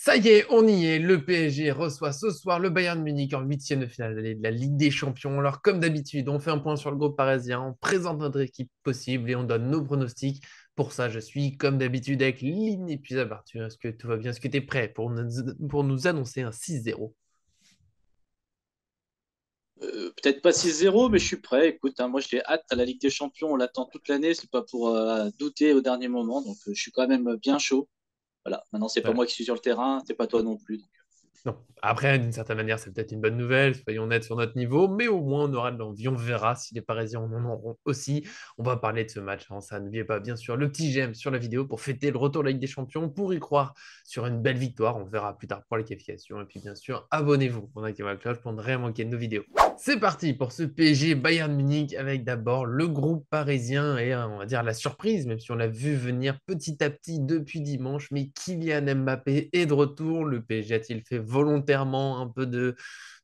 Ça y est, on y est. Le PSG reçoit ce soir le Bayern Munich en huitième de finale de la Ligue des Champions. Alors, comme d'habitude, on fait un point sur le groupe parisien, on présente notre équipe possible et on donne nos pronostics. Pour ça, je suis comme d'habitude avec l'inépuisable Arthur. Est-ce que tout va bien? Est-ce que tu es prêt pour nous annoncer un 6-0? Peut-être pas 6-0, mais je suis prêt. Écoute, hein, moi j'ai hâte à la Ligue des Champions, on l'attend toute l'année, c'est pas pour douter au dernier moment, donc je suis quand même bien chaud. Voilà, maintenant c'est pas moi qui suis sur le terrain, c'est pas toi non plus. Non. Après, d'une certaine manière, c'est peut-être une bonne nouvelle, soyons nets sur notre niveau, mais au moins on aura de l'envie, on verra si les Parisiens en auront aussi. On va parler de ce match, hein, ça n'oubliez pas bien sûr le petit j'aime sur la vidéo pour fêter le retour de la Ligue des Champions, pour y croire sur une belle victoire, on verra plus tard pour les qualifications, et puis bien sûr, abonnez-vous pour activer la cloche pour ne rien manquer de nos vidéos. C'est parti pour ce PSG Bayern Munich avec d'abord le groupe parisien et on va dire la surprise, même si on l'a vu venir petit à petit depuis dimanche, mais Kylian Mbappé est de retour. Le PSG a-t-il fait volontairement un peu de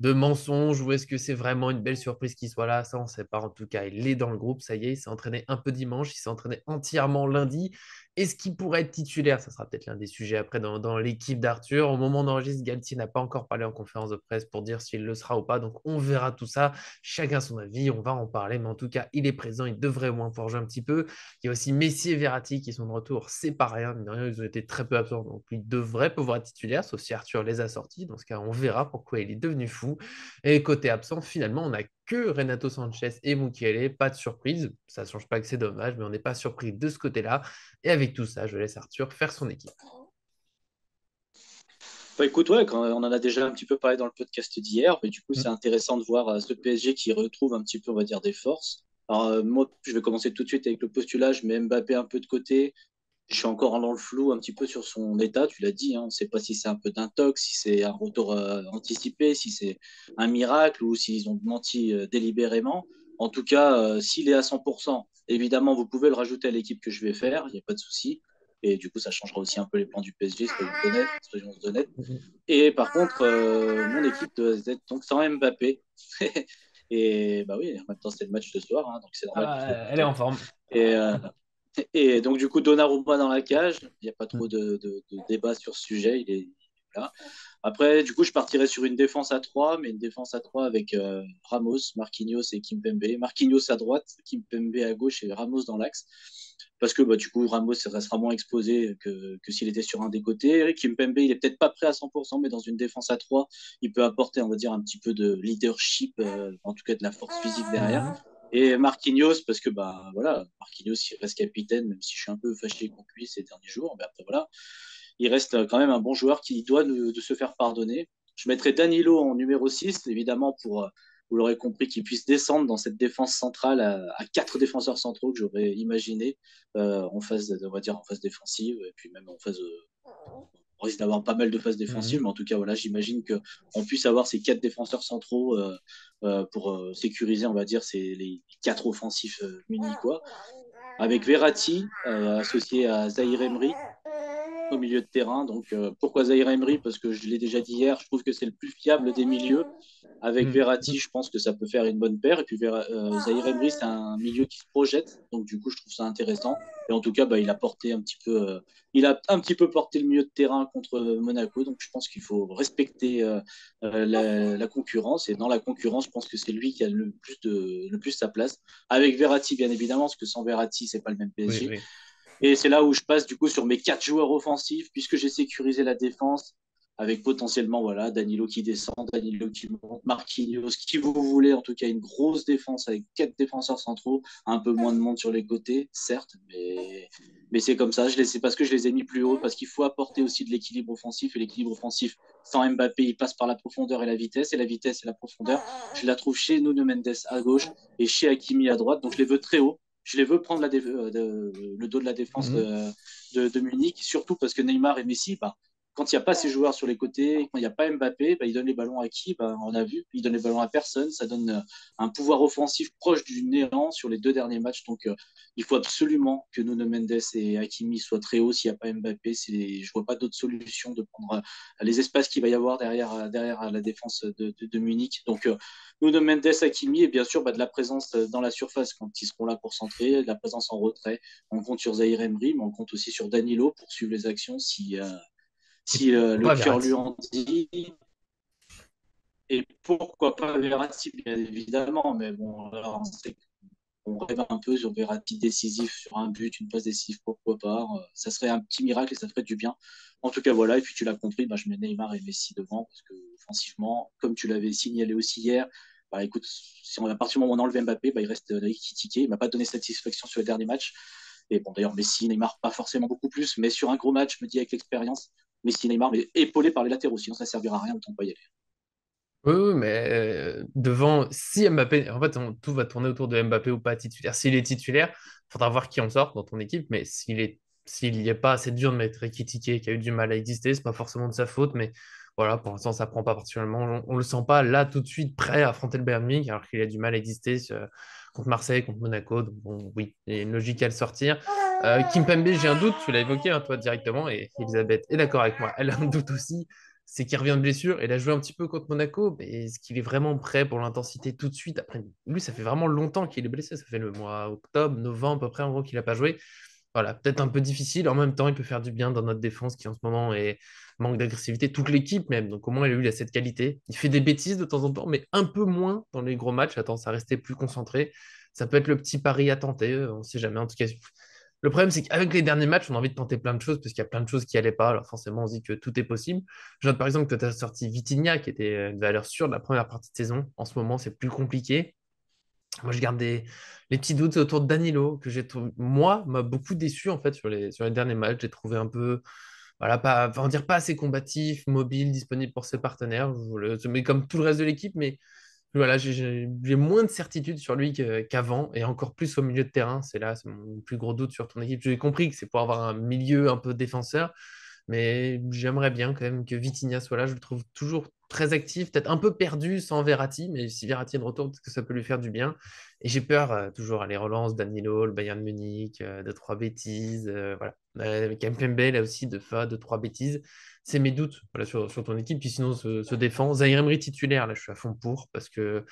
mensonge ou est-ce que c'est vraiment une belle surprise qu'il soit là? Ça, on ne sait pas. En tout cas, il est dans le groupe, ça y est, il s'est entraîné un peu dimanche, il s'est entraîné entièrement lundi. Est-ce qu'il pourrait être titulaire? Ça sera peut-être l'un des sujets après dans l'équipe d'Arthur. Au moment d'enregistrer, Galtier n'a pas encore parlé en conférence de presse pour dire s'il le sera ou pas. Donc on verra tout ça. Chacun son avis, on va en parler. Mais en tout cas, il est présent, il devrait au moins pouvoir jouer un petit peu. Il y a aussi Messi et Verratti qui sont de retour. C'est pas rien. Mine de rien, ils ont été très peu absents. Donc il devrait pouvoir être titulaire, sauf si Arthur les a sortis. Dans ce cas, on verra pourquoi il est devenu fou. Et côté absent, finalement, on n'a que Renato Sanchez et Mukiele. Pas de surprise. Ça ne change pas que c'est dommage, mais on n'est pas surpris de ce côté-là. Et avec tout ça, je laisse Arthur faire son équipe. Bah, écoute, ouais, quand on en a déjà un petit peu parlé dans le podcast d'hier, mais du coup c'est Mm. intéressant de voir ce PSG qui retrouve un petit peu, on va dire, des forces. Alors moi, je vais commencer tout de suite avec le postulat, je mets Mbappé un peu de côté. Je suis encore dans le flou un petit peu sur son état, tu l'as dit, hein, on ne sait pas si c'est un peu d'intox, si c'est un retour anticipé, si c'est un miracle ou s'ils ont menti délibérément. En tout cas, s'il est à 100%, évidemment, vous pouvez le rajouter à l'équipe que je vais faire, il n'y a pas de souci. Et du coup, ça changera aussi un peu les plans du PSG, soyons honnêtes. Soyons honnêtes. Et par contre, mon équipe doit être donc sans Mbappé. Et bah oui, en même temps, c'est le match de ce soir, hein, donc c'est normal que je sois Elle est content. en forme. Et, donc, du coup, Donnarumma dans la cage. Il n'y a pas trop de débat sur ce sujet. Il est là. Après, du coup, je partirais sur une défense à 3, mais une défense à 3 avec Ramos, Marquinhos et Kimpembe. Marquinhos à droite, Kimpembe à gauche et Ramos dans l'axe. Parce que bah, du coup, Ramos restera moins exposé que s'il était sur un des côtés. Kimpembe, il est peut-être pas prêt à 100%, mais dans une défense à 3, il peut apporter, on va dire, un petit peu de leadership, en tout cas de la force physique derrière. Mhm. Et Marquinhos, parce que bah voilà, Marquinhos, il reste capitaine, même si je suis un peu fâché contre lui ces derniers jours. Mais après, voilà, il reste quand même un bon joueur qui doit de se faire pardonner. Je mettrai Danilo en numéro 6, évidemment, pour, vous l'aurez compris, qu'il puisse descendre dans cette défense centrale à 4 défenseurs centraux que j'aurais imaginé en phase, on va dire, en phase défensive, et puis même en phase. On risque d'avoir pas mal de phases défensives, Mhm. mais en tout cas, voilà, j'imagine qu'on puisse avoir ces 4 défenseurs centraux pour sécuriser, on va dire, les 4 offensifs munichois. Avec Verratti associé à Zahir Emery au milieu de terrain. Donc, pourquoi Zahir Emery? Parce que je l'ai déjà dit hier, je trouve que c'est le plus fiable des milieux. Avec Verratti, Mhm. je pense que ça peut faire une bonne paire. Et puis, Zahir Emery, c'est un milieu qui se projette. Donc, du coup, je trouve ça intéressant. Et en tout cas, bah, il a porté un petit peu, il a un petit peu porté le milieu de terrain contre Monaco. Donc, je pense qu'il faut respecter la concurrence. Et dans la concurrence, je pense que c'est lui qui a le plus sa place. Avec Verratti, bien évidemment, parce que sans Verratti, c'est pas le même Oui, PSG. oui. Et c'est là où je passe du coup sur mes 4 joueurs offensifs, puisque j'ai sécurisé la défense avec potentiellement voilà, Danilo qui descend, Danilo qui monte, Marquinhos, qui vous voulez, en tout cas une grosse défense avec 4 défenseurs centraux, un peu moins de monde sur les côtés, certes, mais c'est comme ça, c'est parce que je les ai mis plus haut, parce qu'il faut apporter aussi de l'équilibre offensif, et l'équilibre offensif sans Mbappé, il passe par la profondeur et la vitesse et la profondeur, je la trouve chez Nuno Mendes à gauche et chez Hakimi à droite, donc je les veux très haut, je les veux prendre le dos de la défense Mhm. de Munich, surtout parce que Neymar et Messi, bah, quand il n'y a pas ces joueurs sur les côtés, quand il n'y a pas Mbappé, bah, ils donnent les ballons à qui bah, on a vu, ils donnent les ballons à personne. Ça donne un pouvoir offensif proche du néant sur les 2 derniers matchs. Donc, il faut absolument que Nuno Mendes et Hakimi soient très hauts. S'il n'y a pas Mbappé, je ne vois pas d'autre solution de prendre les espaces qu'il va y avoir derrière la défense de Munich. Donc, Nuno Mendes, Hakimi, et bien sûr bah, de la présence dans la surface quand ils seront là pour centrer, de la présence en retrait. On compte sur Zahir Emery, mais on compte aussi sur Danilo pour suivre les actions Et si le pas cœur lui Verratti. en dit. Et pourquoi pas Verratti, bien évidemment. Mais bon, là, on sait qu'on rêve un peu sur Verratti décisif, sur un but, une passe décisive, pourquoi pas. Ça serait un petit miracle et ça ferait du bien. En tout cas, voilà. Et puis tu l'as compris, bah, je mets Neymar et Messi devant parce que offensivement, comme tu l'avais signalé aussi hier, bah, écoute, si à partir du moment où on enlève Mbappé, bah, il reste Ekitike. Il m'a pas donné satisfaction sur le dernier match. Et bon, d'ailleurs, Messi, Neymar, pas forcément beaucoup plus, mais sur un gros match, je me dis avec l'expérience, Messi, Neymar, mais épaulé par les latéraux, sinon ça servira à rien, autant pas y aller. Oui, oui, mais devant, si Mbappé, en fait, tout va tourner autour de Mbappé ou pas titulaire. S'il est titulaire, il faudra voir qui en sort dans ton équipe, mais s'il n'y est pas assez dur de mettre Ekitike, qui a eu du mal à exister, c'est pas forcément de sa faute, mais voilà, pour l'instant, ça prend pas particulièrement. On le sent pas là tout de suite prêt à affronter le Bayern Munich, alors qu'il a du mal à exister contre Marseille, contre Monaco. Donc, bon, oui, il y a une logique à le sortir. Kimpembe, j'ai un doute, tu l'as évoqué, hein, toi, directement, et Elisabeth est d'accord avec moi. Elle a un doute aussi, c'est qu'il revient de blessure. Il a joué un petit peu contre Monaco, mais est-ce qu'il est vraiment prêt pour l'intensité tout de suite? Après, lui, ça fait vraiment longtemps qu'il est blessé. Ça fait le mois octobre, novembre, à peu près, en gros, qu'il n'a pas joué. Voilà, peut-être un peu difficile. En même temps, il peut faire du bien dans notre défense qui, en ce moment, manque d'agressivité. Toute l'équipe, même. Donc, au moins, il a cette qualité. Il fait des bêtises de temps en temps, mais un peu moins dans les gros matchs. Attends, ça restait plus concentré. Ça peut être le petit pari à tenter. On ne sait jamais. En tout cas, le problème, c'est qu'avec les derniers matchs, on a envie de tenter plein de choses parce qu'il y a plein de choses qui n'allaient pas. Alors forcément, on se dit que tout est possible. Je note par exemple que tu as sorti Vitinha, qui était une valeur sûre de la première partie de saison. En ce moment, c'est plus compliqué. Moi, je garde les petits doutes autour de Danilo, que j'ai trouvé, moi, m'a beaucoup déçu en fait sur les derniers matchs. J'ai trouvé un peu, voilà, pas, enfin, on va dire pas assez combatif, mobile, disponible pour ses partenaires. Mais comme tout le reste de l'équipe, mais voilà, j'ai moins de certitude sur lui qu'avant, et encore plus au milieu de terrain. C'est là, c'est mon plus gros doute sur ton équipe. J'ai compris que c'est pour avoir un milieu un peu défenseur, mais j'aimerais bien quand même que Vitinha soit là. Je le trouve toujours très actif, peut-être un peu perdu sans Verratti, mais si Verratti est de retour, peut-être que ça peut lui faire du bien. Et j'ai peur toujours à les relances, Danilo, le Bayern de Munich, de trois bêtises, voilà. Avec Kimpembe, là aussi, de trois bêtises. C'est mes doutes voilà, sur ton équipe qui sinon se défend. Zaïre Emery titulaire, là je suis à fond parce que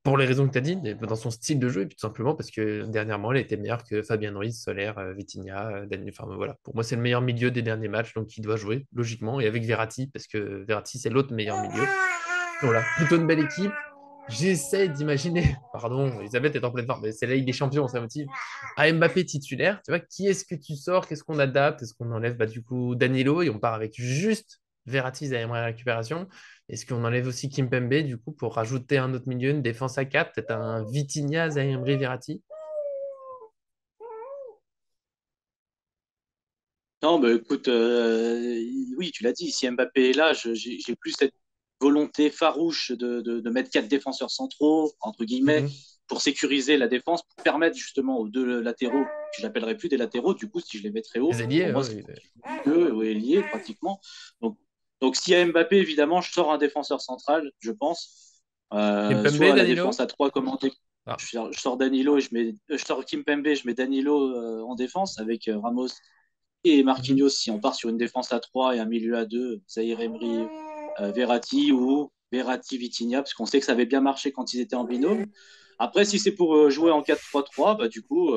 pour les raisons que tu as dit, mais dans son style de jeu, et puis tout simplement parce que dernièrement, il était meilleur que Fabien Ruiz, Soler, Vitinha, Daniel. Enfin voilà, pour moi, c'est le meilleur milieu des derniers matchs, donc il doit jouer, logiquement, et avec Verratti, parce que Verratti, c'est l'autre meilleur milieu. Voilà, plutôt une belle équipe. J'essaie d'imaginer, pardon, Elisabeth est en pleine forme, mais c'est la Ligue des Champions, ça motive. À Mbappé titulaire, tu vois, qui est-ce que tu sors? Qu'est-ce qu'on adapte? Est-ce qu'on enlève bah, du coup Danilo et on part avec juste Verratti à Emery récupération? Est-ce qu'on enlève aussi Kimpembe du coup pour rajouter un autre milieu, une défense à 4, peut-être un Vitinha, Zaïre Verratti? Non, mais écoute, oui, tu l'as dit, si Mbappé est là, j'ai plus cette volonté farouche de mettre quatre défenseurs centraux, entre guillemets, Mhm. pour sécuriser la défense, pour permettre justement aux deux latéraux, que je n'appellerai plus des latéraux, du coup, si je les mettrais haut, Les alliés, pour moi, hein, c'est oui. beaucoup plus milieu ou ailier, pratiquement. Donc, donc s'il y a Mbappé, évidemment, je sors un défenseur central, je pense. Kimpembe, Soit la Danilo? défense à 3 comme en Ah. je sors Danilo et je sors Kimpembe, je mets Danilo en défense avec Ramos et Mhm. Marquinhos, si on part sur une défense à 3 et un milieu à 2, Zahir Emery, Verratti ou Verratti Vitinha, parce qu'on sait que ça avait bien marché quand ils étaient en binôme. Après, si c'est pour jouer en 4-3-3, bah, du coup,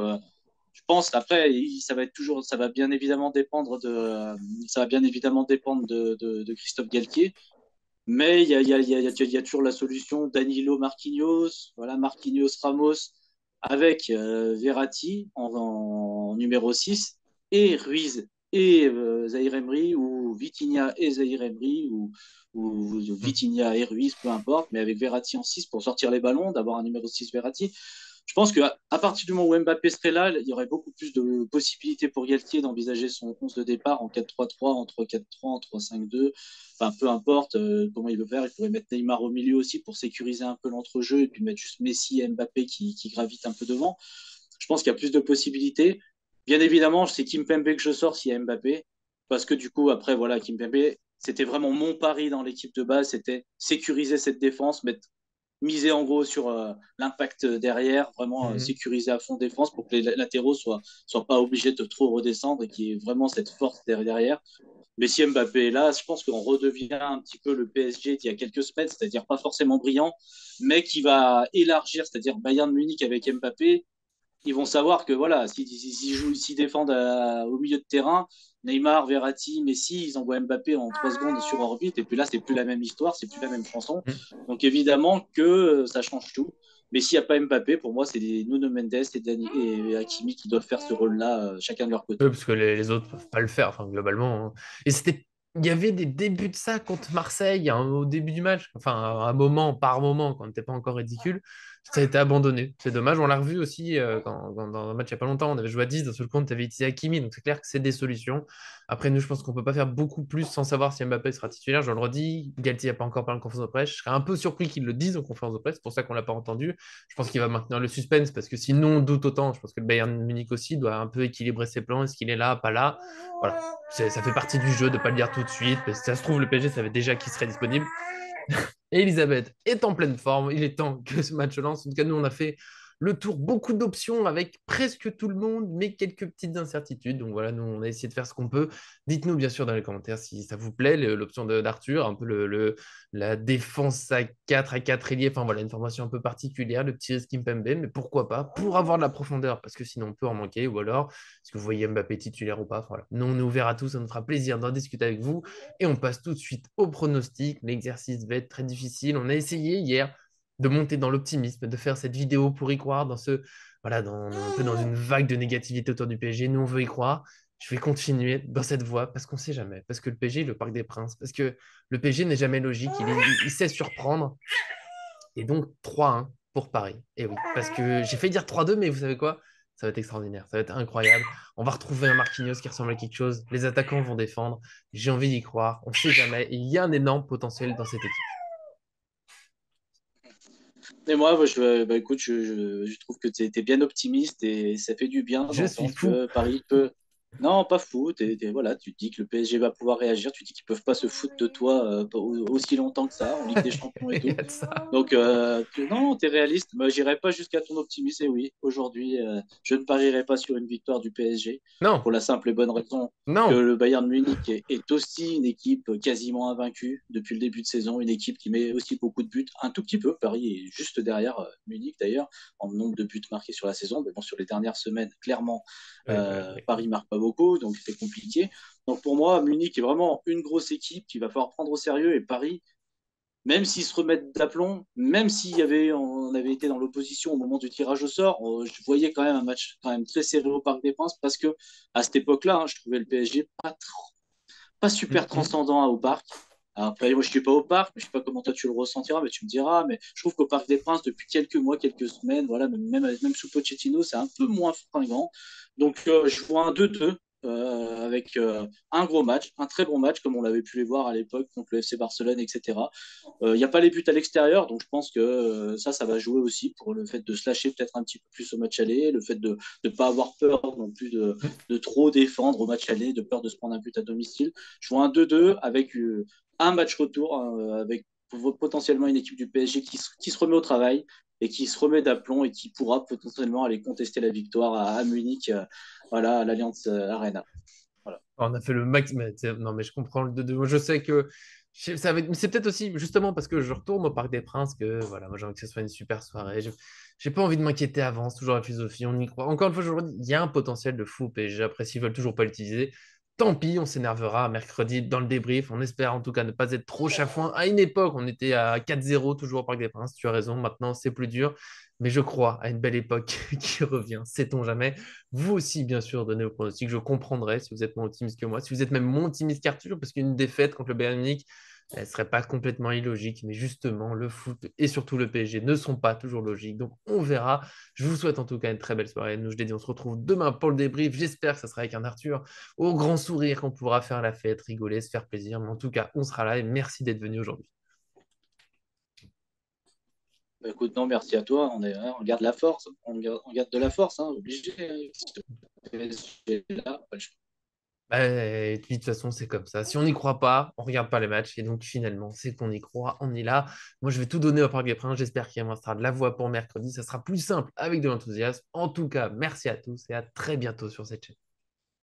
je pense après, ça va être toujours, ça va bien évidemment dépendre de Christophe Galtier. Mais il y a toujours la solution Danilo Marquinhos, voilà, Marquinhos Ramos avec Verratti en numéro 6 et Ruiz et Zahir Emery ou Vitinha et Zahir Emery ou Mhm. Vitinha et Ruiz, peu importe, mais avec Verratti en 6 pour sortir les ballons, d'avoir un numéro 6 Verratti. Je pense qu'à partir du moment où Mbappé serait là, il y aurait beaucoup plus de possibilités pour Galtier d'envisager son 11 de départ en 4-3-3, en 3-4-3, en 3-5-2. Enfin, peu importe comment il veut faire. Il pourrait mettre Neymar au milieu aussi pour sécuriser un peu l'entrejeu et puis mettre juste Messi et Mbappé qui gravitent un peu devant. Je pense qu'il y a plus de possibilités. Bien évidemment, c'est Kimpembe que je sors s'il y a Mbappé. Parce que du coup, après, voilà, Kimpembe, c'était vraiment mon pari dans l'équipe de base. C'était sécuriser cette défense, mettre miser en gros sur l'impact derrière, vraiment Mhm. sécuriser à fond défense pour que les latéraux soient pas obligés de trop redescendre et qu'il y ait vraiment cette force derrière. Mais si Mbappé est là, je pense qu'on redevient un petit peu le PSG d'il y a quelques semaines, c'est-à-dire pas forcément brillant, mais qui va élargir, c'est-à-dire Bayern Munich avec Mbappé, ils vont savoir que voilà, s'ils défendent au milieu de terrain, Neymar, Verratti, Messi, ils envoient Mbappé en 3 secondes sur orbite. Et puis là, c'est plus la même histoire, c'est plus la même chanson. Mm. Donc évidemment que ça change tout. Mais s'il n'y a pas Mbappé, pour moi, c'est Nuno Mendes et Hakimi qui doivent faire ce rôle-là, chacun de leur côté. Parce que les autres peuvent pas le faire, enfin, globalement, hein. Et il y avait des débuts de ça contre Marseille, hein, au début du match, enfin, un moment par moment, quand on n'était pas encore ridicule, ça a été abandonné. C'est dommage. On l'a revu aussi dans un match il n'y a pas longtemps. On avait joué à 10, d'un seul coup, tu avais utilisé Hakimi, donc c'est clair que c'est des solutions. Après, nous, je pense qu'on peut pas faire beaucoup plus sans savoir si Mbappé sera titulaire. Je le redis, Galtier n'a pas encore parlé en conférence de presse. Je serais un peu surpris qu'il le dise en conférence de presse, c'est pour ça qu'on l'a pas entendu. Je pense qu'il va maintenir le suspense parce que sinon on doute autant. Je pense que le Bayern Munich aussi doit un peu équilibrer ses plans. Est-ce qu'il est là, pas là? Voilà. Ça fait partie du jeu de ne pas le dire tout de suite. Parce que ça se trouve, le PSG savait déjà qui serait disponible. Et Elisabeth est en pleine forme. Il est temps que ce match lance. En tout cas, nous, on a fait le tour, beaucoup d'options avec presque tout le monde, mais quelques petites incertitudes. Donc voilà, nous, on a essayé de faire ce qu'on peut. Dites-nous bien sûr dans les commentaires si ça vous plaît, l'option d'Arthur, un peu la défense à 4 à 4 ailiers. Enfin voilà, une formation un peu particulière, le petit risque Kimpembe, mais pourquoi pas, pour avoir de la profondeur, parce que sinon on peut en manquer, ou alors, est-ce que vous voyez Mbappé titulaire ou pas? Voilà. Nous, on est ouvert à tous, ça nous fera plaisir d'en discuter avec vous. Et on passe tout de suite au pronostic. L'exercice va être très difficile. On a essayé hier de monter dans l'optimisme, de faire cette vidéo pour y croire voilà, un peu dans une vague de négativité autour du PSG. Nous, on veut y croire. Je vais continuer dans cette voie parce qu'on ne sait jamais. Parce que le PSG est le Parc des Princes. Parce que le PSG n'est jamais logique. Il sait surprendre. Et donc 3-1 pour Paris. Et oui, parce que j'ai fait dire 3-2, mais vous savez quoi? Ça va être extraordinaire, ça va être incroyable. On va retrouver un Marquinhos qui ressemble à quelque chose. Les attaquants vont défendre. J'ai envie d'y croire. On ne sait jamais. Il y a un énorme potentiel dans cette équipe. Et moi, bah, écoute, je trouve que tu es bien optimiste et ça fait du bien Je suis d'entendre fou. que Paris peut. Non, pas fou. Voilà, tu te dis que le PSG va pouvoir réagir. Tu te dis qu'ils peuvent pas se foutre de toi aussi longtemps que ça, en Ligue des Champions et Il y tout. a de ça. Donc, non, tu es réaliste. Moi, j'irai pas jusqu'à ton optimisme. Et oui, aujourd'hui, je ne parierai pas sur une victoire du PSG Non, pour la simple et bonne raison que non. le Bayern Munich est aussi une équipe quasiment invaincue depuis le début de saison, une équipe qui met aussi beaucoup de buts, un tout petit peu. Paris est juste derrière Munich d'ailleurs en nombre de buts marqués sur la saison. Mais bon, sur les dernières semaines, clairement, Oui, voilà, oui. Paris marque pas beaucoup, donc c'est compliqué. Donc pour moi, Munich est vraiment une grosse équipe qu'il va falloir prendre au sérieux et Paris même s'ils se remettent d'aplomb, même on avait été dans l'opposition au moment du tirage au sort, je voyais quand même un match quand même très serré au Parc des Princes parce que à cette époque-là, hein, je trouvais le PSG pas super Mm, mm. transcendant au Parc. Alors, après, moi, je suis pas au Parc, mais je sais pas comment toi tu le ressentiras, mais tu me diras. Mais je trouve qu'au Parc des Princes, depuis quelques mois, quelques semaines, voilà, même sous Pochettino, c'est un peu moins fringant. Donc, je vois un 2-2 avec un gros match, un très bon match, comme on l'avait pu les voir à l'époque contre le FC Barcelone, etc. Il n'y a pas les buts à l'extérieur, donc je pense que ça va jouer aussi pour le fait de se lâcher peut-être un petit peu plus au match aller, le fait de ne pas avoir peur non plus de trop défendre au match aller, de peur de se prendre un but à domicile. Je vois un 2-2 avec un match retour, avec potentiellement une équipe du PSG qui se remet au travail et qui se remet d'aplomb et qui pourra potentiellement aller contester la victoire à Munich, voilà, à l'Allianz Arena. Voilà. On a fait le max. Non, mais je comprends le 2-2. Moi, je sais que mais c'est peut-être aussi justement parce que je retourne au Parc des Princes que voilà, moi j'ai envie que ce soit une super soirée. J'ai pas envie de m'inquiéter avant, c'est toujours la philosophie, on y croit. Encore une fois, je vous le dis, il y a un potentiel de fou et j'apprécie, ils veulent toujours pas l'utiliser. Tant pis, on s'énervera mercredi dans le débrief. On espère en tout cas ne pas être trop chafouin. À une époque, on était à 4-0 toujours au Parc des Princes. Tu as raison, maintenant c'est plus dur. Mais je crois à une belle époque qui revient, sait-on jamais. Vous aussi, bien sûr, donnez vos pronostics. Je comprendrai si vous êtes moins optimiste que moi, si vous êtes même moins optimiste qu'Arthur, parce qu'une défaite contre le Bayern Munich, elle ne serait pas complètement illogique. Mais justement, le foot et surtout le PSG ne sont pas toujours logiques. Donc, on verra. Je vous souhaite en tout cas une très belle soirée. Nous, je l'ai dit, on se retrouve demain pour le débrief. J'espère que ça sera avec un Arthur au grand sourire, qu'on pourra faire la fête, rigoler, se faire plaisir. Mais en tout cas, on sera là et merci d'être venu aujourd'hui. Bah, écoute, non, merci à toi. On garde la force. On garde de la force, hein, obligé. Là, Bah, et puis, de toute façon, c'est comme ça. Si on n'y croit pas, on regarde pas les matchs. Et donc, finalement, c'est qu'on y croit, on est là. Moi, je vais tout donner au Parc des Princes. J'espère qu'il y sera de la voix pour mercredi. Ça sera plus simple avec de l'enthousiasme. En tout cas, merci à tous et à très bientôt sur cette chaîne.